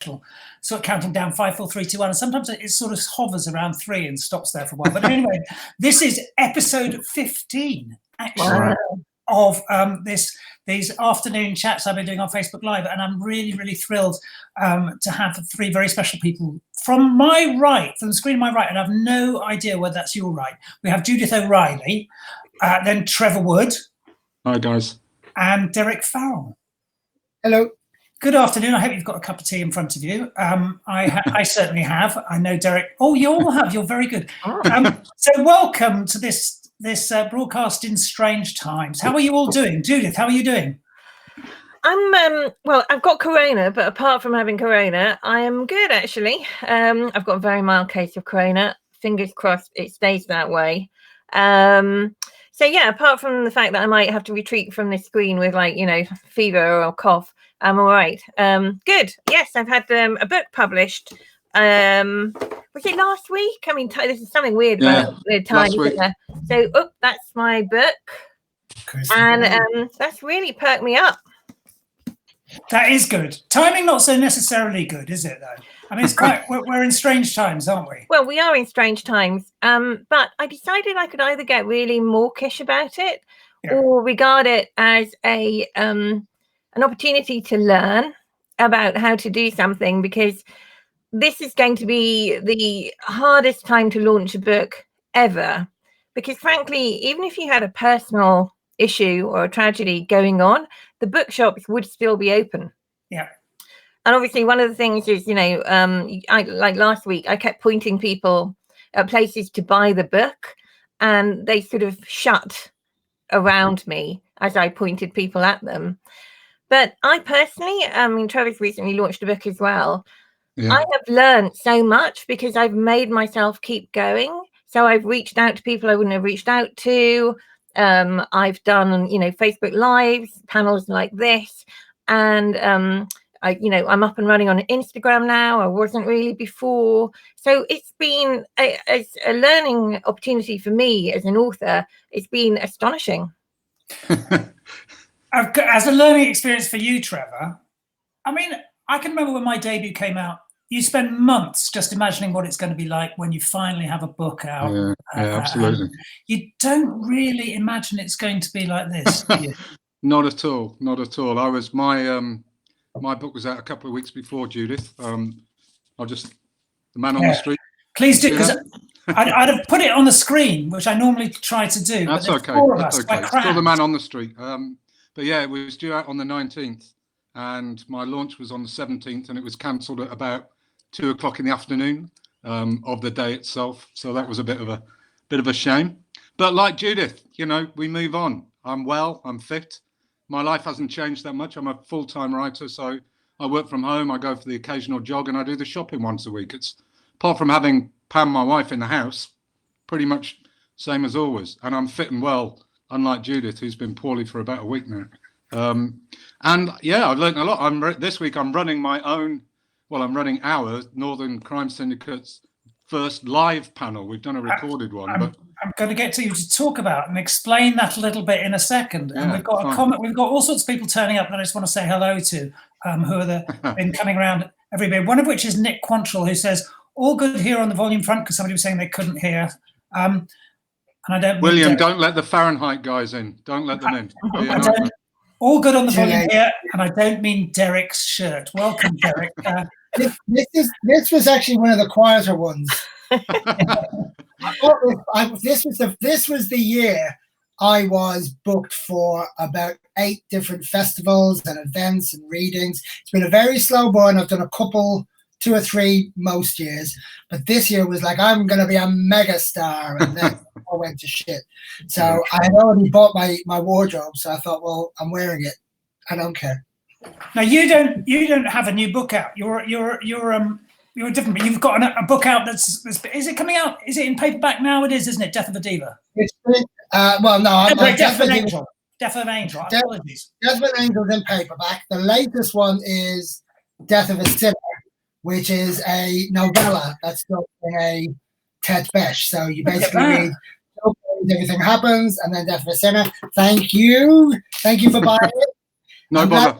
sort of counting down 5, 4, 3, 2, 1, and sometimes it sort of hovers around 3 and stops there for a while. But anyway, this is episode 15, actually, of these afternoon chats I've been doing on Facebook Live, and I'm really, really thrilled to have 3 very special people from my right, from the screen on my right, and I have no idea whether that's your right. We have Judith O'Reilly, then Trevor Wood. Hi, guys. And Derek Farrell. Hello. Good afternoon. I hope you've got a cup of tea in front of you. I certainly have. I know Derek. Oh, you all have. You're very good. So welcome to this broadcast in strange times. How are you all doing? Judith, how are you doing? I'm well, I've got corona, but apart from having corona, I am good actually. I've got a very mild case of corona. Fingers crossed it stays that way. So yeah, apart from the fact that I might have to retreat from this screen with fever or cough, I'm all right. Good. Yes, I've had a book published. Was it last week? I mean, this is something weird about the time, isn't there? So, that's my book, and that's really perked me up. That is good. Timing not so necessarily good, is it? Though. I mean, it's quite. we're in strange times, aren't we? Well, we are in strange times. But I decided I could either get really mawkish about it, or regard it as an opportunity to learn about how to do something, because this is going to be the hardest time to launch a book ever, because frankly, even if you had a personal issue or a tragedy going on, the bookshops would still be open. Yeah. And obviously one of the things is, I like last week, I kept pointing people at places to buy the book, and they sort of shut around me as I pointed people at them. But I personally, Trevor's recently launched a book as well. Yeah. I have learned so much because I've made myself keep going. So I've reached out to people I wouldn't have reached out to. I've done, Facebook Lives, panels like this. And, I'm up and running on Instagram now. I wasn't really before. So it's been a learning opportunity for me as an author. It's been astonishing. As a learning experience for you, Trevor, I mean, I can remember when my debut came out, you spend months just imagining what it's going to be like when you finally have a book out. Yeah, absolutely. You don't really imagine it's going to be like this, do you? Not at all. Not at all. My book was out a couple of weeks before Judith. The Man on the Street. Please do, because I'd have put it on the screen, which I normally try to do. That's okay. That's okay. It's called The Man on the Street. But yeah, it was due out on the 19th, and my launch was on the 17th, and it was cancelled at about 2 o'clock in the afternoon of the day itself. So that was a bit of a shame. But like Judith, we move on. I'm well. I'm fit. My life hasn't changed that much. I'm a full-time writer, so I work from home. I go for the occasional jog, and I do the shopping once a week. It's apart from having Pam, my wife, in the house, pretty much same as always. And I'm fit and well, unlike Judith, who's been poorly for about a week now. And yeah, I've learned a lot. This week I'm running I'm running our Northern Crime Syndicate's first live panel. We've done a recorded one. I'm going to get to you to talk about and explain that a little bit in a second. And we've got a comment. We've got all sorts of people turning up that I just want to say hello to, who are been coming around every bit. One of which is Nick Quantrill, who says, all good here on the volume front, because somebody was saying they couldn't hear. And I don't. William, don't let the Fahrenheit guys in. Don't let them in. All good on the volume here, and I don't mean Derek's shirt. Welcome, Derek. This was actually one of the quieter ones. This was the year I was booked for about 8 different festivals and events and readings. It's been a very slow burn. I've done a couple, 2 or 3 most years, but this year was like, I'm going to be a mega star, and then I went to shit. So I had already bought my wardrobe, so I thought, well, I'm wearing it. I don't care. Now you don't have a new book out. You're different, but you've got a book out that's is it coming out? Is it in paperback now? It is, isn't it? Death of a Diva. It's well, no, Death of an Angel. Death of an Angel. Apologies. Death of an Angel is in paperback. The latest one is Death of a Sinner, which is a novella that's done in a Ted Besh. So you basically read everything happens, and then Death of a Sinner. Thank you for buying it. No bother.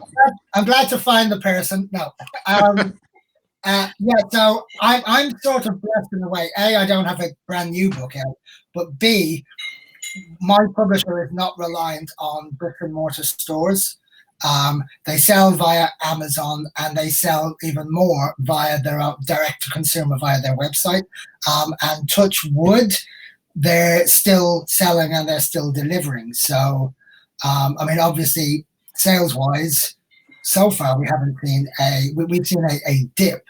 I'm glad to find the person. No. So I'm sort of blessed in a way. A, I don't have a brand new book out, but B, my publisher is not reliant on brick and mortar stores. They sell via Amazon, and they sell even more via their direct to consumer via their website. And touch wood, they're still selling and they're still delivering. So, I mean, obviously, sales wise, so far we haven't seen we've seen a dip,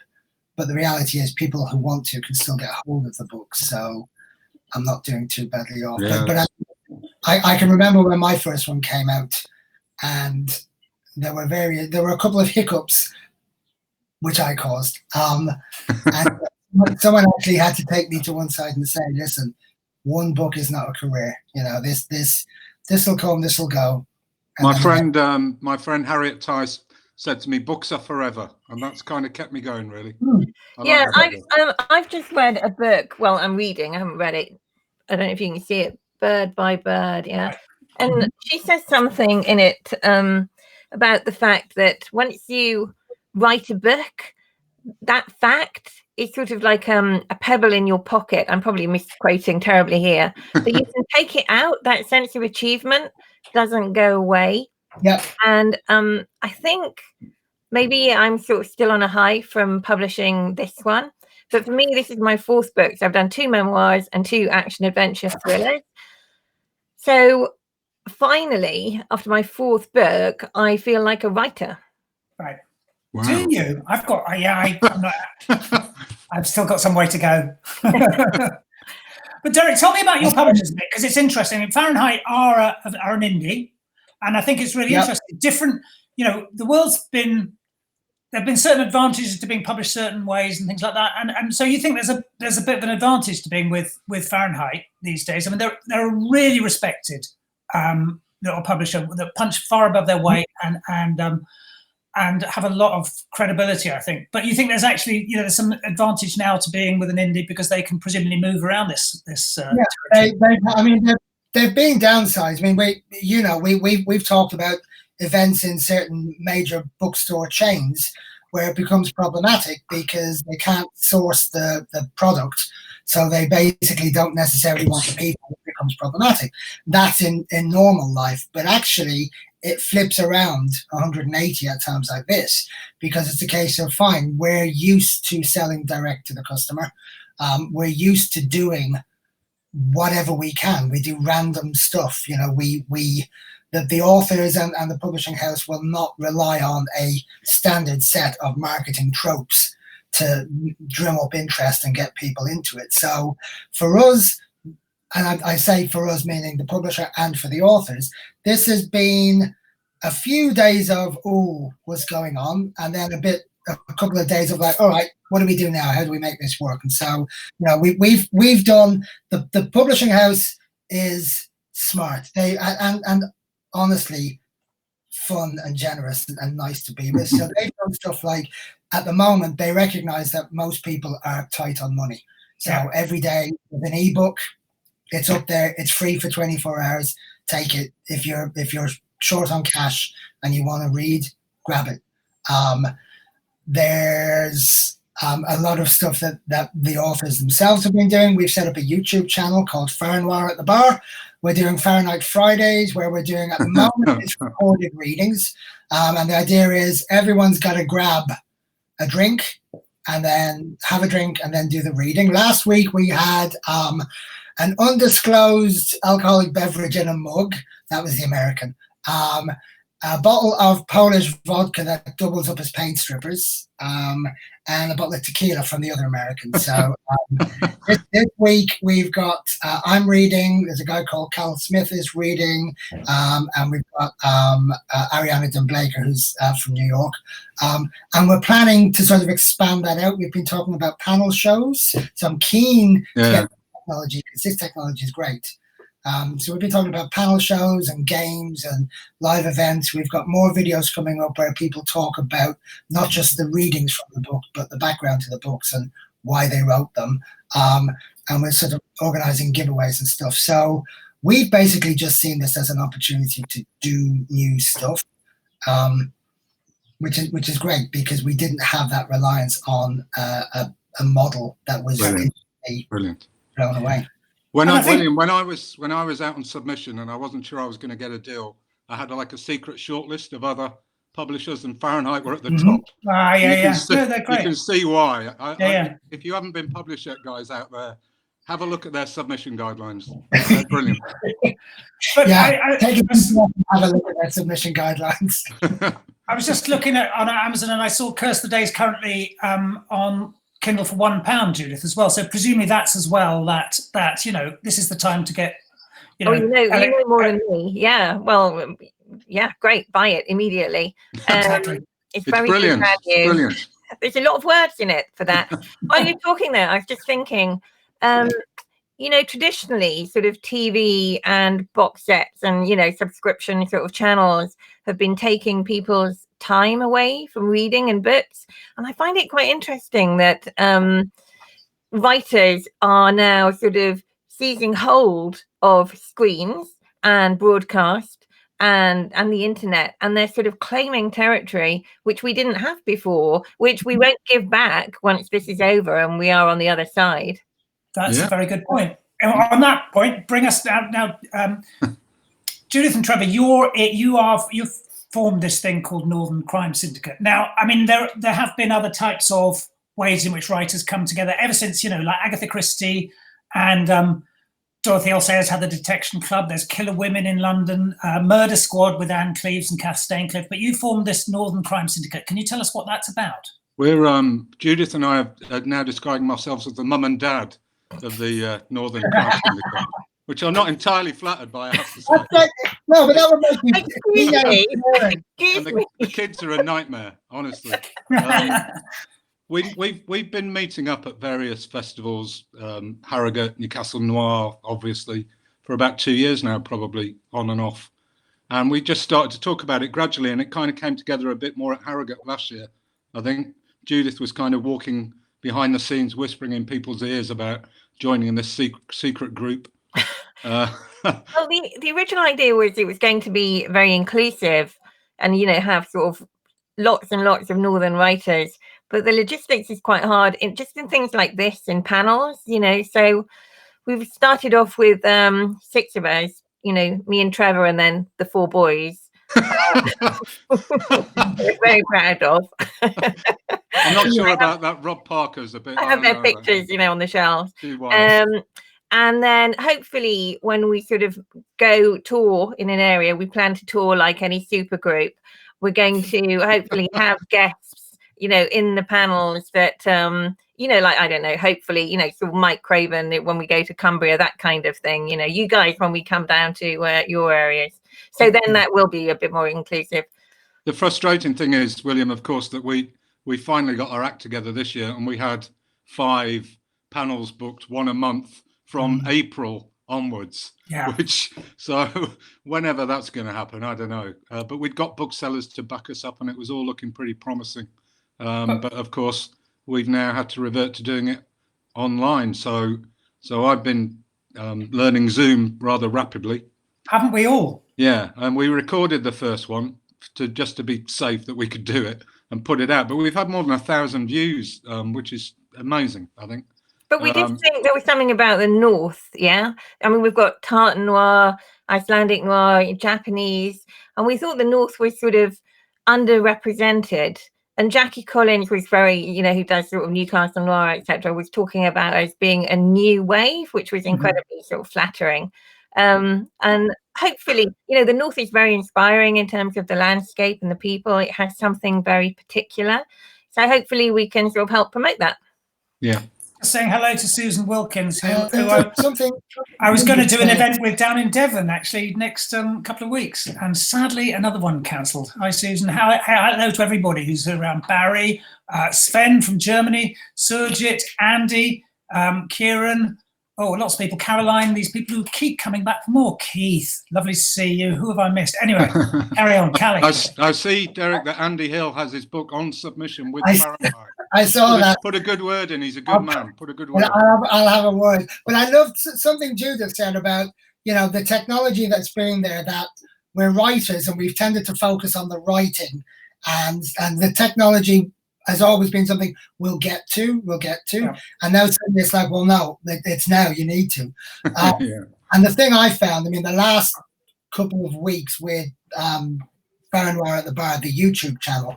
but the reality is people who want to can still get hold of the book. So I'm not doing too badly off. Yeah. But I can remember when my first one came out, and there were a couple of hiccups which I caused. And someone actually had to take me to one side and say, listen, one book is not a career. You know, this will come, this will go. My friend Harriet Tice said to me, books are forever, and that's kind of kept me going, really. Yeah, I've just read a book. Well, I'm reading. I haven't read it. I don't know if you can see it. Bird by Bird, yeah. And she says something in it about the fact that once you write a book, that fact is sort of like a pebble in your pocket. I'm probably misquoting terribly here, but you can take it out. That sense of achievement doesn't go away. Yeah. And I think maybe I'm sort of still on a high from publishing this one. But for me, this is my fourth book. So I've done 2 memoirs and 2 action adventure thrillers. So finally, after my 4th book, I feel like a writer. Right. Wow. Do you? I've got, I've still got some way to go. But Derek, tell me about your publishers a bit, because it's interesting. Fahrenheit are an indie, and I think it's really interesting. Different, you know, the world's been, there've been certain advantages to being published certain ways and things like that. And so you think there's a bit of an advantage to being with Fahrenheit these days. I mean, they're a really respected little publisher that punch far above their weight and have a lot of credibility, I think. But you think there's actually, you know, there's some advantage now to being with an indie because they can presumably move around this. I mean, they've been downsized. I mean, we've talked about events in certain major bookstore chains where it becomes problematic because they can't source the product. So they basically don't necessarily want the people. It becomes problematic. That's in normal life. But actually, it flips around 180 at times like this, because it's a case of, fine, we're used to selling direct to the customer. We're used to doing whatever we can. We do random stuff. You know, the authors and the publishing house will not rely on a standard set of marketing tropes to drum up interest and get people into it. So for us, and I say for us meaning the publisher and for the authors, this has been a few days of, oh, what's going on? And then a couple of days of like, all right, what do we do now? How do we make this work? And so, you know, we've done, the publishing house is smart. They and honestly fun and generous and nice to be with. So they've done stuff like, at the moment, they recognize that most people are tight on money. So every day with an ebook, it's up there. It's free for 24 hours. Take it. If you're short on cash and you want to read, grab it. There's a lot of stuff that the authors themselves have been doing. We've set up a YouTube channel called Farrell at the Bar. We're doing Fahrenheit Fridays, where we're doing, at the moment, it's recorded readings. And the idea is everyone's got to grab a drink and then have a drink and then do the reading. Last week we had an undisclosed alcoholic beverage in a mug. That was the American. A bottle of Polish vodka that doubles up as paint strippers, and a bottle of tequila from the other American. So this week we've got, I'm reading, there's a guy called Cal Smith is reading, and we've got Ariana Dunblaker, who's from New York. And we're planning to sort of expand that out. We've been talking about panel shows. So I'm keen to get technology, because this technology is great. So we've been talking about panel shows and games and live events. We've got more videos coming up where people talk about not just the readings from the book, but the background to the books and why they wrote them. And we're sort of organizing giveaways and stuff. So we've basically just seen this as an opportunity to do new stuff. which is great, because we didn't have that reliance on a model that was brilliant thrown away. William, when I was out on submission and I wasn't sure I was going to get a deal, I had like a secret shortlist of other publishers, and Fahrenheit were at the top. They're great. You can see why. If you haven't been published yet, guys out there, have a look at their submission guidelines. They're brilliant. But take a have a look at their submission guidelines. I was just looking on Amazon, and I saw Curse the Days currently on Kindle for £1, Judith, as well. So presumably that's as well that this is the time to get. You know more than me. Yeah. Well, yeah, great. Buy it immediately. Exactly. It's very brilliant. good value. Brilliant. There's a lot of words in it for that. While you're talking there, I was just thinking, traditionally sort of TV and box sets and, subscription sort of channels have been taking people's time away from reading and books. And I find it quite interesting that writers are now sort of seizing hold of screens and broadcast and the internet, and they're sort of claiming territory which we didn't have before, which we won't give back once this is over and we are on the other side. That's a very good point. And on that point, bring us down now. Judith and Trevor, you've formed this thing called Northern Crime Syndicate. Now, I mean, there have been other types of ways in which writers come together ever since, like Agatha Christie and Dorothy L. Sayers had the Detection Club. There's Killer Women in London, Murder Squad with Anne Cleeves and Kath Staincliffe. But you formed this Northern Crime Syndicate. Can you tell us what that's about? We're Judith and I are now describing ourselves as the mum and dad of the Northern Crime Syndicate, which I'm not entirely flattered by, I have to say. No, but that would make me. And the kids are a nightmare, honestly. We've been meeting up at various festivals, Harrogate, Newcastle Noir, obviously, for about 2 years now, probably on and off. And we just started to talk about it gradually, and it kind of came together a bit more at Harrogate last year. I think Judith was kind of walking behind the scenes, whispering in people's ears about joining in this secret group. Well, the original idea was it was going to be very inclusive and, have sort of lots and lots of Northern writers. But the logistics is quite hard in things like this, in panels, So we've started off with 6 of us, me and Trevor, and then the 4 boys. We're very proud of. I'm not sure about that. Rob Parker's a bit. I have their pictures, on the shelves. And then hopefully when we sort of go tour in an area, we plan to tour like any super group. We're going to hopefully have guests, in the panels that, like, I don't know, hopefully, sort of Mike Craven when we go to Cumbria, that kind of thing, you guys, when we come down to your areas. So then that will be a bit more inclusive. The frustrating thing is, William, of course, that we finally got our act together this year, and we had 5 panels booked, 1 a month from April onwards. Yeah. So whenever that's going to happen, I don't know. But we'd got booksellers to back us up, and it was all looking pretty promising. But of course, we've now had to revert to doing it online. So I've been learning Zoom rather rapidly. Haven't we all? Yeah, and we recorded the first one to be safe that we could do it and put it out. But we've had more than 1,000 views, which is amazing, I think. But we did think there was something about the North, yeah? I mean, we've got Tartan Noir, Icelandic Noir, Japanese, and we thought the North was sort of underrepresented. And Jackie Collins was very, who does sort of Newcastle Noir, etc., was talking about as being a new wave, which was incredibly sort of flattering. And hopefully, the North is very inspiring in terms of the landscape and the people. It has something very particular. So hopefully we can sort of help promote that. Yeah. Saying hello to Susan Wilkins, who I was going to do an event with down in Devon, actually, next couple of weeks. And sadly, another one cancelled. Hi, Susan. Hello to everybody who's around. Barry, Sven from Germany, Surjit, Andy, Kieran. Oh, lots of people. Caroline, these people who keep coming back for more. Keith, lovely to see you. Who have I missed? Anyway, carry on, Callie. I see, Derek, that Andy Hill has his book on submission with Fahrenheit. I saw that. Put a good word in. He's a good man. Put a good word. I'll have a word. But I loved something Judith said about, the technology that's being there, that we're writers and we've tended to focus on the writing. and the technology has always been something we'll get to, Yeah. and now suddenly it's like, well, no, it's now, you need to. Yeah. And the thing I found, I mean, the last couple of weeks with Farrell at the Bar, the YouTube channel,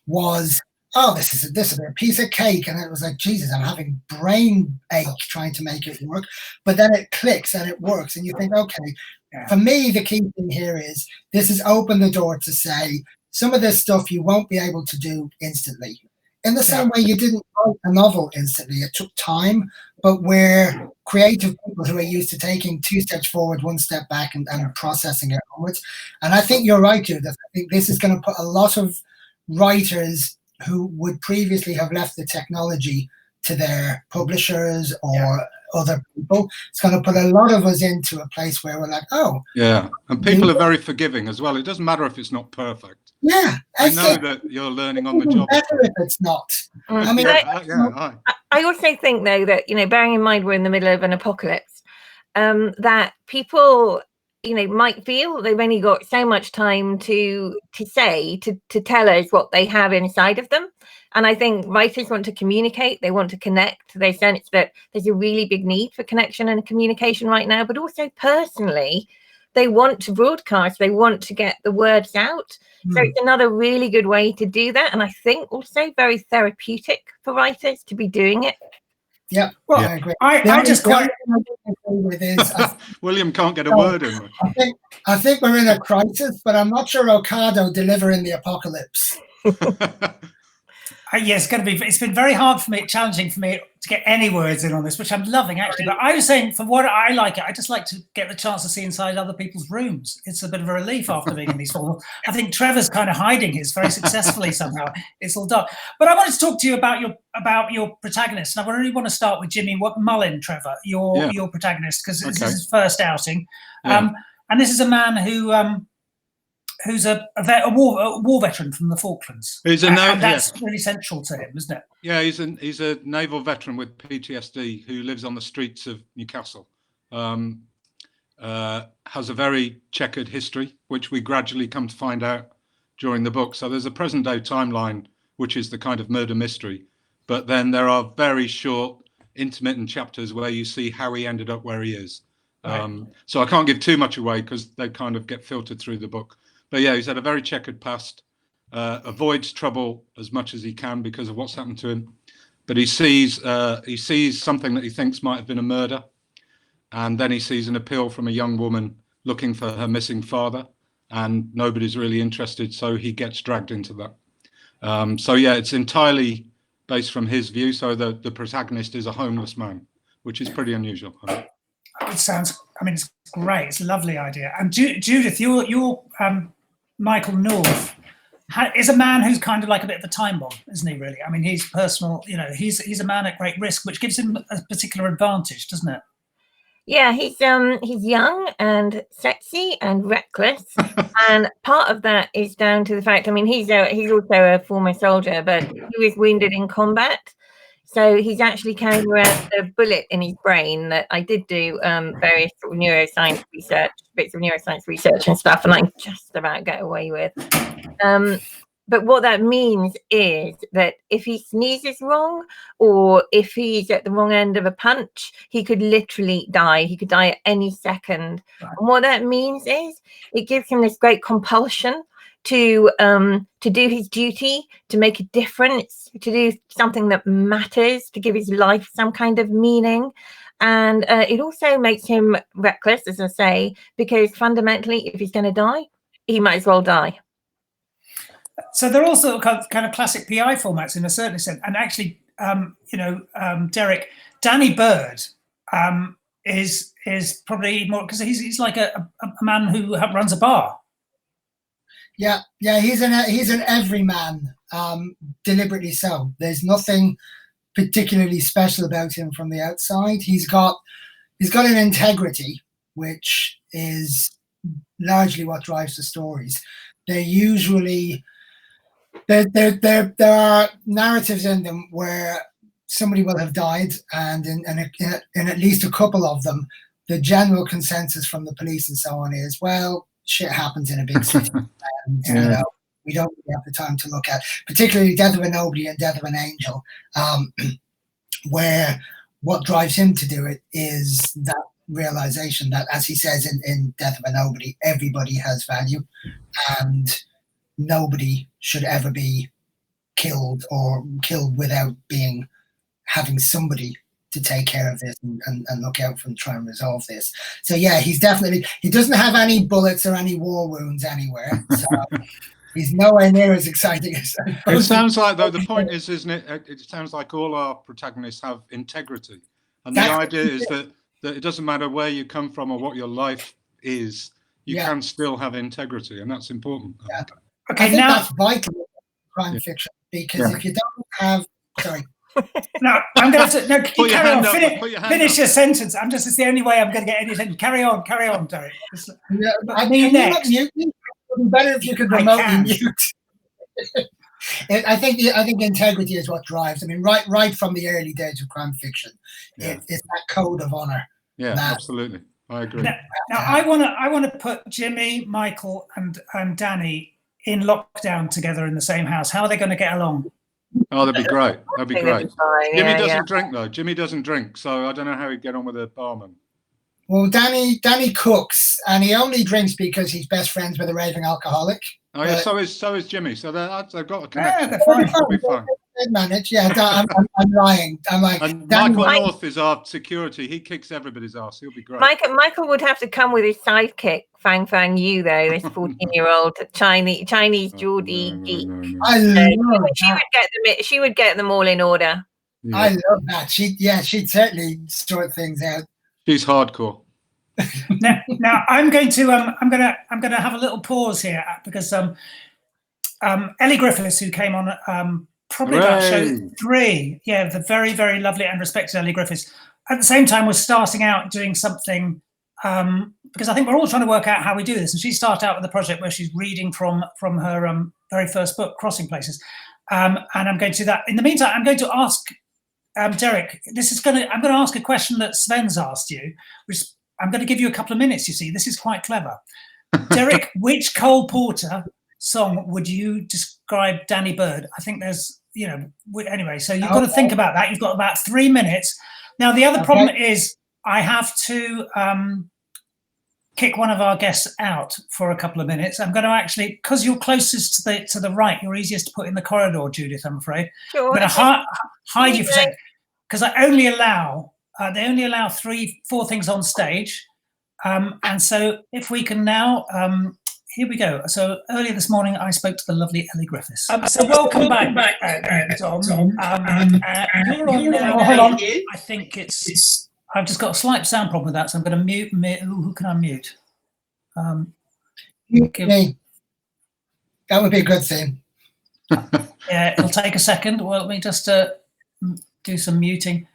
was, oh, this is a piece of cake, and it was like, Jesus, I'm having brain ache trying to make it work, but then it clicks and it works, and you think, okay. Yeah. For me, the key thing here is this has opened the door to say some of this stuff you won't be able to do instantly. In the same way you didn't write a novel instantly, it took time, but we're creative people who are used to taking 2 steps forward, 1 step back, and processing it onwards. And I think you're right, Judith. I think this is going to put a lot of writers who would previously have left the technology to their publishers or other people. It's going to put a lot of us into a place where we're like, oh. Yeah, and people are very forgiving as well. It doesn't matter if it's not perfect. Yeah. I know that you're learning on the job. Better if it's not. I mean, I also think, though, that, you know, bearing in mind we're in the middle of an apocalypse, that people, you know, might feel they've only got so much time to tell us what they have inside of them. And I think writers want to communicate, they want to connect, they sense that there's a really big need for connection and communication right now, but also personally, they want to broadcast, they want to get the words out. So it's another really good way to do that. And I think also very therapeutic for writers to be doing it. Yeah, well, I agree. I just quite... William can't get a word in. I think we're in a crisis, but I'm not sure Ocado deliver in the apocalypse. Yes, it's been very hard for me, challenging for me to get any words in on this, which I'm loving actually. But I was saying, for what I like it, I just like to get the chance to see inside other people's rooms. It's a bit of a relief after being in these films. I think Trevor's kind of hiding his very successfully somehow. It's all dark. But I wanted to talk to you about your protagonist. And I really want to start with Jimmy Mullin, Trevor, your protagonist, because this is his first outing. And this is a man who's a war veteran from the Falklands. And that's really central to him, isn't it? Yeah, he's a naval veteran with PTSD who lives on the streets of Newcastle. Has a very checkered history, which we gradually come to find out during the book. So there's a present day timeline, which is the kind of murder mystery. But then there are very short, intermittent chapters where you see how he ended up where he is. Right. So I can't give too much away because they kind of get filtered through the book. But yeah, he's had a very checkered past, avoids trouble as much as he can because of what's happened to him. But he sees something that he thinks might have been a murder. And then he sees an appeal from a young woman looking for her missing father. And nobody's really interested, so he gets dragged into that. So yeah, it's entirely based from his view. So the protagonist is a homeless man, which is pretty unusual. It sounds, I mean, it's great. It's a lovely idea. And Judith, you're Michael North is a man who's kind of like a bit of a time bomb, isn't he, really? I mean, he's personal, you know, he's a man at great risk, which gives him a particular advantage, doesn't it? Yeah, he's young and sexy and reckless. And part of that is down to the fact, I mean, he's also a former soldier, but he was wounded in combat. So he's actually carrying around a bullet in his brain that I did do various sort of neuroscience research, bits of neuroscience research and stuff, and I can just about get away with. But what that means is that if he sneezes wrong or if he's at the wrong end of a punch, he could literally die. He could die at any second. Right. And what that means is it gives him this great compulsion to do his duty, to make a difference, to do something that matters, to give his life some kind of meaning. And it also makes him reckless, as I say, because fundamentally, if he's going to die, he might as well die. So they're also kind of classic PI formats in a certain extent. And actually, Derek, Danny Bird is probably more, because he's like a man who runs a bar. Yeah, he's an everyman, deliberately so. There's nothing particularly special about him from the outside. He's got an integrity, which is largely what drives the stories. They're usually there are narratives in them where somebody will have died, and in at least a couple of them, the general consensus from the police and so on is, well, shit happens in a big city. And, we don't really have the time to look at, particularly Death of a Nobody and Death of an Angel, where what drives him to do it is that realization that, as he says in Death of a Nobody, everybody has value and nobody should ever be killed or killed without having somebody to take care of this and look out for and try and resolve this. So yeah, he doesn't have any bullets or any war wounds anywhere. So he's nowhere near as exciting as it sounds like, though, the point is, isn't it? It sounds like all our protagonists have integrity. And the idea is that it doesn't matter where you come from or what your life is, you can still have integrity, and that's important. Yeah. Okay, I think that's vital in crime fiction, because if you don't have, sorry. No, I'm going to have to. No, can you carry on? Finish your sentence. It's the only way I'm going to get anything. Carry on, Derek. Yeah, I mean, next. It would be better if you could remotely mute. I think integrity is what drives. I mean, right from the early days of crime fiction, it's that code of honor. Yeah, absolutely. I agree. Now I want to put Jimmy, Michael, and Danny in lockdown together in the same house. How are they going to get along? Oh, that'd be great. That'd be great. Jimmy doesn't drink, though. Jimmy doesn't drink, so I don't know how he'd get on with a barman. Well, Danny cooks, and he only drinks because he's best friends with a raving alcoholic. Oh yeah, so is Jimmy. So they've got a connection. Yeah, they're fine. They'll be fine. Manage. Yeah, I'm lying. I'm like, and Michael North is our security. He kicks everybody's ass. He'll be great. Michael would have to come with his sidekick, Fang Yu, though, this 14-year-old Chinese Geordie geek. I love that. She would get them all in order. Yeah. I love that. She'd certainly sort things out. She's hardcore. now I'm going to have a little pause here because Ellie Griffiths, who came on probably about show 3, the very, very lovely and respected Ellie Griffiths, at the same time was starting out doing something because I think we're all trying to work out how we do this, and she started out with a project where she's reading from her very first book, Crossing Places, and I'm going to do that. In the meantime, I'm going to ask Derek, I'm going to ask a question that Sven's asked you, which I'm going to give you a couple of minutes, you see. This is quite clever. Derek, which Cole Porter song would you describe Danny Bird? I think there's, anyway, so you've got to think about that. You've got about 3 minutes. Now, the other problem is I have to kick one of our guests out for a couple of minutes. I'm going to actually, because you're closest to the right, you're easiest to put in the corridor, Judith, I'm afraid. Sure. I'm going to hide you for a second, because they only allow 3-4 things on stage. And so if we can now, here we go. So earlier this morning, I spoke to the lovely Ellie Griffiths. So welcome back, Tom. You're on now. Hold on. I think I've just got a slight sound problem with that, so I'm going to mute. Who can I mute? Me. That would be a good thing. Yeah, it'll take a second. Well, let me just do some muting.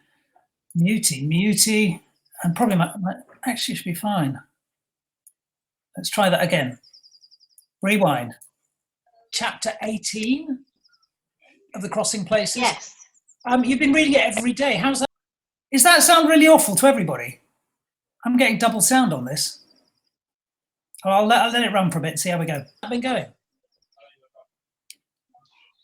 Muty, and probably actually should be fine. Let's try that again. Rewind. Chapter 18 of the Crossing Places. Yes. You've been reading it every day. How's that? Does that sound really awful to everybody? I'm getting double sound on this. I'll let it run for a bit and see how we go. How's it been going?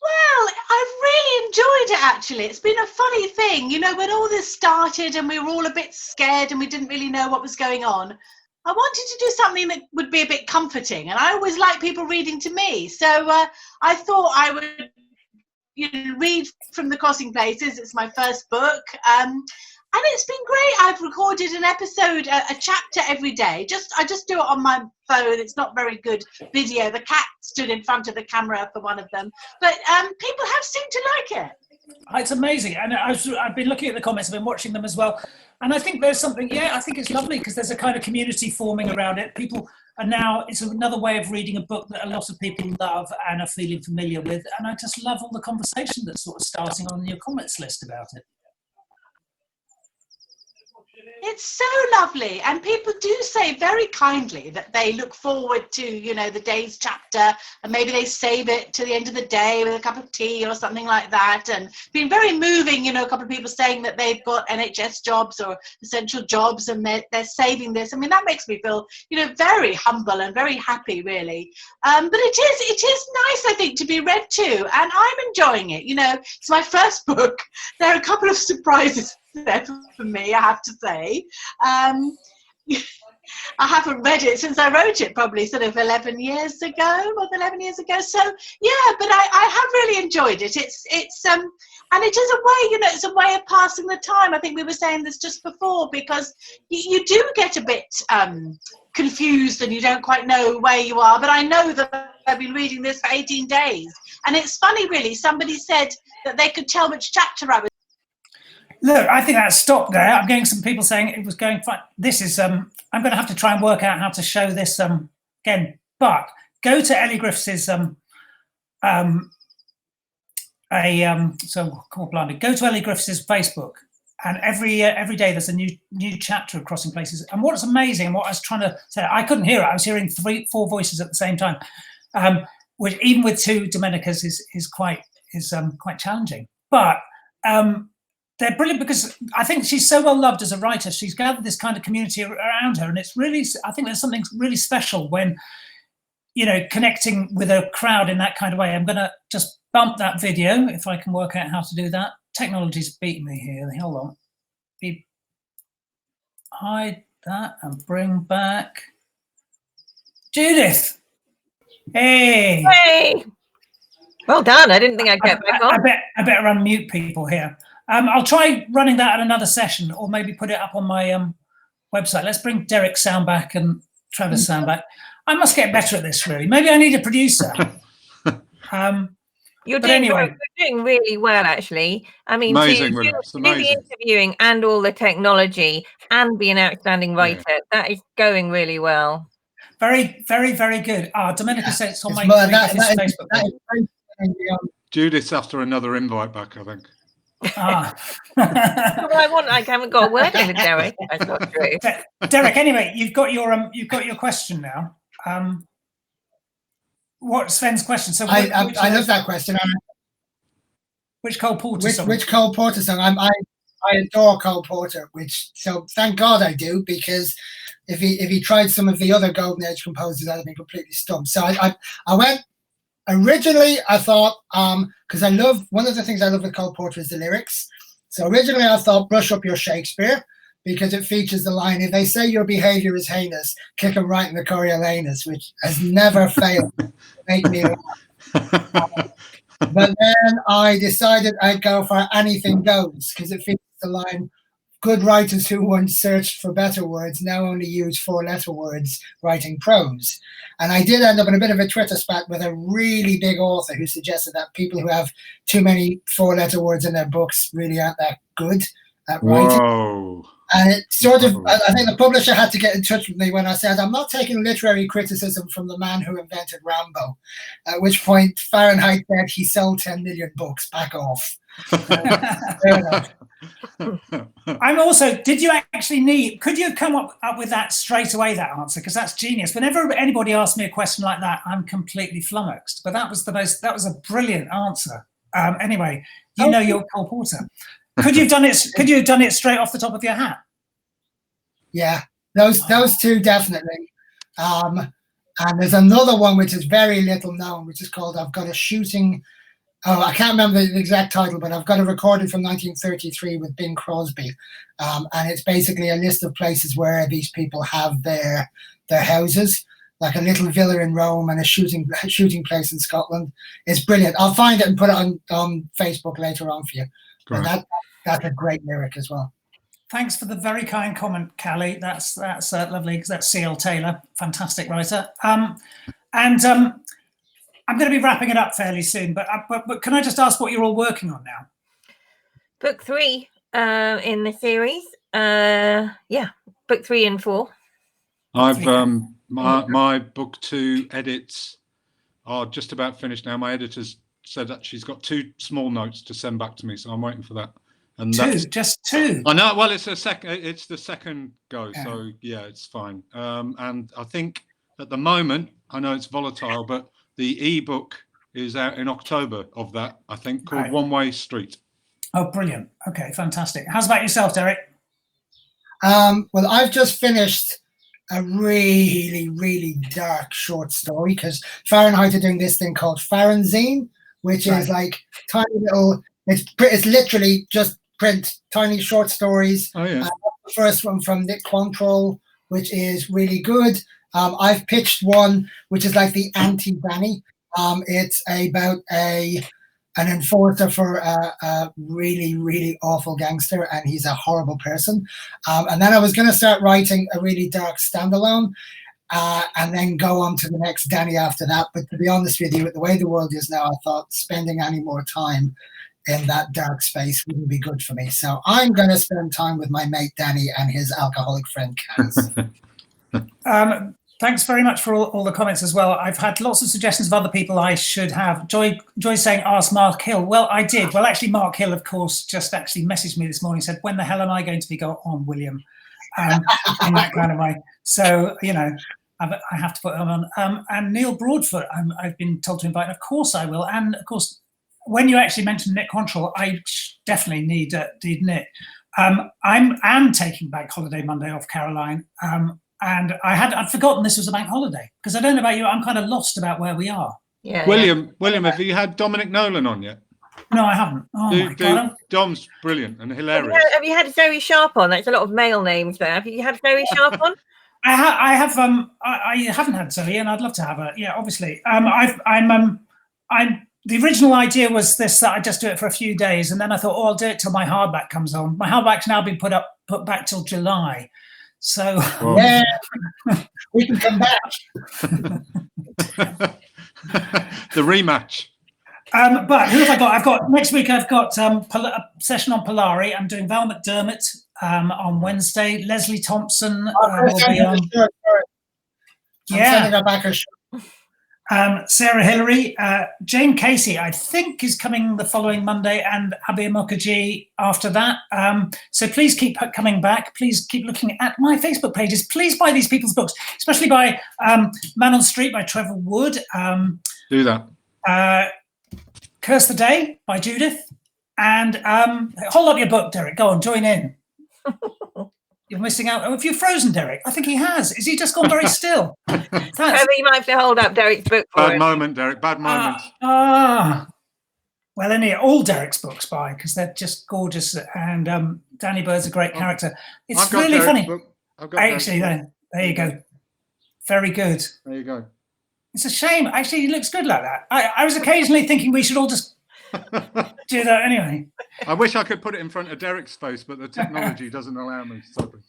Well, I've really enjoyed it, actually. It's been a funny thing. When all this started and we were all a bit scared and we didn't really know what was going on, I wanted to do something that would be a bit comforting. And I always like people reading to me. So I thought I would read from The Crossing Places. It's my first book. And it's been great. I've recorded an episode, a chapter every day. I just do it on my phone. It's not very good video. The cat stood in front of the camera for one of them. But people have seemed to like it. It's amazing. And I've been looking at the comments. I've been watching them as well. And I think there's something, I think it's lovely because there's a kind of community forming around it. People are now, it's another way of reading a book that a lot of people love and are feeling familiar with. And I just love all the conversation that's sort of starting on your comments list about it. It's so lovely, and people do say very kindly that they look forward to, you know, the day's chapter, and maybe they save it to the end of the day with a cup of tea or something like that. And been very moving, you know, a couple of people saying that they've got NHS jobs or essential jobs and they're saving this. I mean, that makes me feel, you know, very humble and very happy, really. But it is nice, I think, to be read to, and I'm enjoying it. You know, it's my first book. There are a couple of surprises there for me, I have to say. I haven't read it since I wrote it, probably sort of 11 years ago, more than 11 years ago. So yeah, but I have really enjoyed it. It's and it is a way, you know, it's a way of passing the time. I think we were saying this just before, because you do get a bit confused and you don't quite know where you are. But I know that I've been reading this for 18 days, and it's funny, really. Somebody said that they could tell which chapter I was. Look, I think that stopped there. I'm getting some people saying it was going fine. This is, I'm going to have to try and work out how to show this again. But go to Ellie Griffiths' go to Ellie Griffiths' Facebook, and every day there's a new chapter of Crossing Places. And what's amazing, and what I was trying to say, I couldn't hear it. I was hearing 3-4 voices at the same time, which even with 2 Domenicas is quite challenging. But they're brilliant, because I think she's so well loved as a writer. She's gathered this kind of community around her, and it's really, I think there's something really special when, you know, connecting with a crowd in that kind of way. I'm going to just bump that video if I can work out how to do that. Technology's beating me here. Hold on. Hide that and bring back Judith. Hey. Hey. Well done. I didn't think I'd get back on. I better unmute people here. I'll try running that at another session, or maybe put it up on my website. Let's bring Derek's sound back and Trevor's sound back. I must get better at this, really. Maybe I need a producer. You're doing really well, actually. I mean, amazing, to do the interviewing and all the technology and be an outstanding writer, that is going really well. Very, very, very good. Domenica said it's on my Facebook. Judith's after another invite back, I think. I haven't got a word in with Derek. That's not true. Derek, anyway, you've got your question now. What's Sven's question? So I love that question. Which Cole Porter song? Which Cole Porter song? I adore Cole Porter, so thank God I do, because if he tried some of the other Golden Age composers, I'd have been completely stumped. So I went. Originally, I thought, because one of the things I love with Cole Porter is the lyrics. So originally I thought Brush Up Your Shakespeare, because it features the line, if they say your behavior is heinous, kick them right in the Coriolanus, which has never failed to make me laugh. But then I decided I'd go for Anything Goes, because it features the line, good writers who once searched for better words now only use 4-letter words writing prose. And I did end up in a bit of a Twitter spat with a really big author who suggested that people who have too many 4-letter words in their books really aren't that good at writing. Whoa. And it sort of, I think the publisher had to get in touch with me when I said, I'm not taking literary criticism from the man who invented Rambo. At which point Fahrenheit said he sold 10 million books, back off. I'm also, could you have come up with that straight away, that answer? Because that's genius. Whenever anybody asks me a question like that, I'm completely flummoxed. But that was a brilliant answer. Anyway, you know your Cole Porter. Could you have done it straight off the top of your hat? Yeah, those two definitely. And there's another one which is very little known, which is called I've Got a Shooting. Oh, I can't remember the exact title, but I've got a recording from 1933 with Bing Crosby. And it's basically a list of places where these people have their houses, like a little villa in Rome and a shooting place in Scotland. It's brilliant. I'll find it and put it on Facebook later on for you. That's a great lyric as well. Thanks for the very kind comment, Callie. That's lovely, because that's C.L. Taylor, fantastic writer. I'm going to be wrapping it up fairly soon, but can I just ask what you're all working on now? Book 3 in the series. Book 3 and 4. I've my book 2 edits are just about finished now. My editor's said that she's got 2 small notes to send back to me, so I'm waiting for that. And just two. I know. Well, it's the second go, so yeah, it's fine. And I think at the moment, I know it's volatile, but the ebook is out in October of that, I think, called One Way Street. Oh, brilliant. Okay, fantastic. How's about yourself, Derek? Well, I've just finished a really, really dark short story because Fahrenheit are doing this thing called Farrenzine, which is like tiny little, it's literally just print tiny short stories. Oh, yeah. The first one from Nick Quantrill, which is really good. I've pitched one which is like the anti-Danny. It's about an enforcer for a really, really awful gangster, and he's a horrible person. And then I was going to start writing a really dark standalone, and then go on to the next Danny after that. But to be honest with you, with the way the world is now, I thought spending any more time in that dark space wouldn't be good for me. So I'm going to spend time with my mate Danny and his alcoholic friend Kaz. Thanks very much for all the comments as well. I've had lots of suggestions of other people I should have. Joy saying, ask Mark Hill. Well, I did. Well, actually, Mark Hill, of course, just actually messaged me this morning, said, when the hell am I going to be on, William? In that kind of way. So, you know, I have to put him on. And Neil Broadfoot, I've been told to invite. Of course I will. And, of course, when you actually mentioned Nick Quantrill, I definitely need Nick. I'm taking Bank Holiday Monday off, Caroline. And I'd forgotten this was a bank holiday because I don't know about you. I'm kind of lost about where we are. Yeah. William, have you had Dominic Nolan on yet? No, I haven't. Oh my God. Dom's brilliant and hilarious. Have you had Zoe Sharp on? That's a lot of male names there. Have you had Zoe Sharp on? I have. I haven't had Zoe, and I'd love to have her. Yeah, obviously. The original idea was this, that I just do it for a few days, and then I thought, I'll do it till my hardback comes on. My hardback's now been put back till July. So yeah, we can come back. The rematch. But who have I got? I've got next week. I've got a session on Polari. I'm doing Val McDermott on Wednesday. Leslie Thompson will be on. Sending her back a shirt. Sarah Hillary, Jane Casey, I think, is coming the following Monday, and Abir Mukherjee after that. So please keep coming back. Please keep looking at my Facebook pages. Please buy these people's books, especially by Man on the Street by Trevor Wood. Do that. Curse the Day by Judith. And hold up your book, Derek. Go on, join in. You're missing out. Oh, have you frozen, Derek? I think he has. Is he just gone very still? Trevor, you might have to hold up Derek's book for Bad moment, Derek. Bad moment. Well, anyway, all Derek's books because they're just gorgeous. And Danny Bird's a great character. It's really funny. Actually, there you go. Very good. There you go. It's a shame. Actually, he looks good like that. I was occasionally thinking we should all just do that anyway. I wish I could put it in front of Derek's face, but the technology doesn't allow me. Sorry.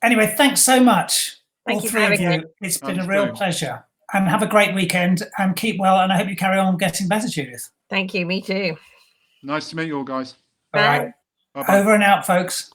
Anyway, thanks so much, Thank you all three of you. It's been a real pleasure. And have a great weekend and keep well. And I hope you carry on getting better, Judith. Thank you. Me too. Nice to meet you all, guys. All right. Bye-bye. Over and out, folks.